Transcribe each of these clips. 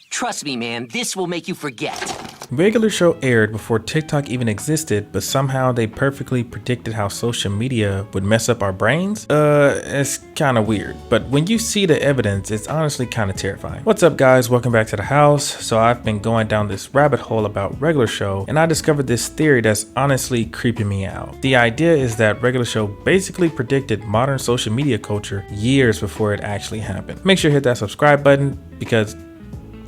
Trust me, man, this will make you forget. Regular Show aired before TikTok even existed, but somehow they perfectly predicted how social media would mess up our brains? It's kinda weird, but when you see the evidence, it's honestly kinda terrifying. What's up guys, welcome back to the house. So I've been going down this rabbit hole about Regular Show, and I discovered this theory that's honestly creeping me out. The idea is that Regular Show basically predicted modern social media culture years before it actually happened. Make sure to hit that subscribe button because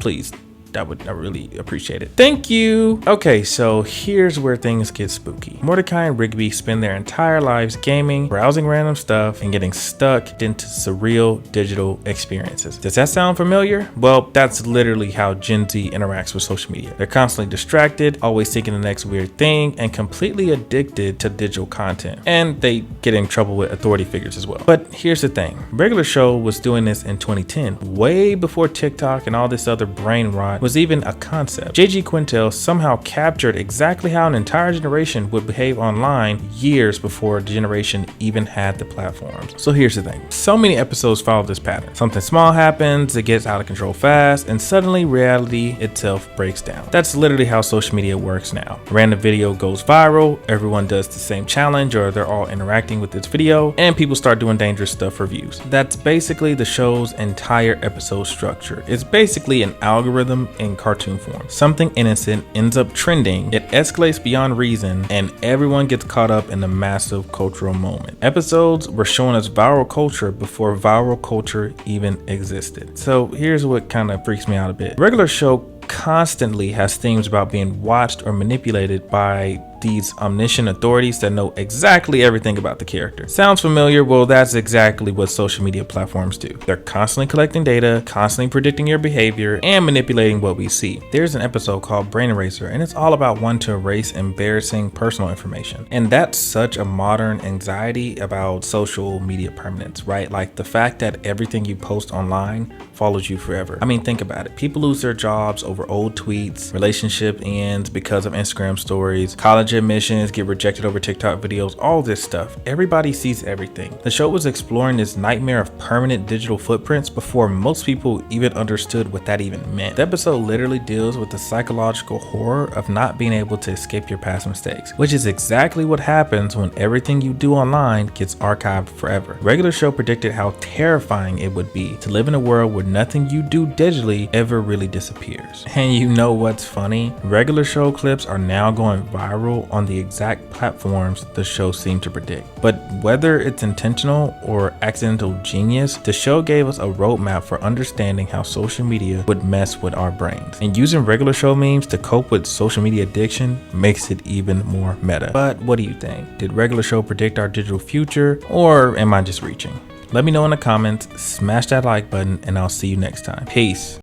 please, I would really appreciate it. Thank you. Okay, so here's where things get spooky. Mordecai and Rigby spend their entire lives gaming, browsing random stuff, and getting stuck into surreal digital experiences. Does that sound familiar? Well, that's literally how Gen Z interacts with social media. They're constantly distracted, always seeking the next weird thing, and completely addicted to digital content. And they get in trouble with authority figures as well. But here's the thing. Regular Show was doing this in 2010, way before TikTok and all this other brain rot was even a concept. JG Quintel somehow captured exactly how an entire generation would behave online years before the generation even had the platforms. So here's the thing. So many episodes follow this pattern. Something small happens, it gets out of control fast, and suddenly reality itself breaks down. That's literally how social media works now. A random video goes viral, everyone does the same challenge, or they're all interacting with this video, and people start doing dangerous stuff for views. That's basically the show's entire episode structure. It's basically an algorithm in cartoon form. Something innocent ends up trending, it escalates beyond reason, and everyone gets caught up in the massive cultural moment. Episodes were showing us viral culture before viral culture even existed. So here's what kind of freaks me out a bit. Regular Show constantly has themes about being watched or manipulated by these omniscient authorities that know exactly everything about the character. Sounds familiar? Well, that's exactly what social media platforms do. They're constantly collecting data, constantly predicting your behavior, and manipulating what we see. There's an episode called Brain Eraser, and it's all about wanting to erase embarrassing personal information. And that's such a modern anxiety about social media permanence, right? Like the fact that everything you post online follows you forever. I mean, think about it. People lose their jobs over old tweets, relationship ends because of Instagram stories, college admissions get rejected over TikTok videos, all this stuff. Everybody sees everything. The show was exploring this nightmare of permanent digital footprints before most people even understood what that even meant. The episode literally deals with the psychological horror of not being able to escape your past mistakes, which is exactly what happens when everything you do online gets archived forever. Regular Show predicted how terrifying it would be to live in a world where nothing you do digitally ever really disappears. And you know what's funny? Regular Show clips are now going viral on the exact platforms the show seemed to predict. But whether it's intentional or accidental genius, the show gave us a roadmap for understanding how social media would mess with our brains. And using Regular Show memes to cope with social media addiction makes it even more meta. But what do you think? Did Regular Show predict our digital future, or am I just reaching? Let me know in the comments, smash that like button, and I'll see you next time. Peace.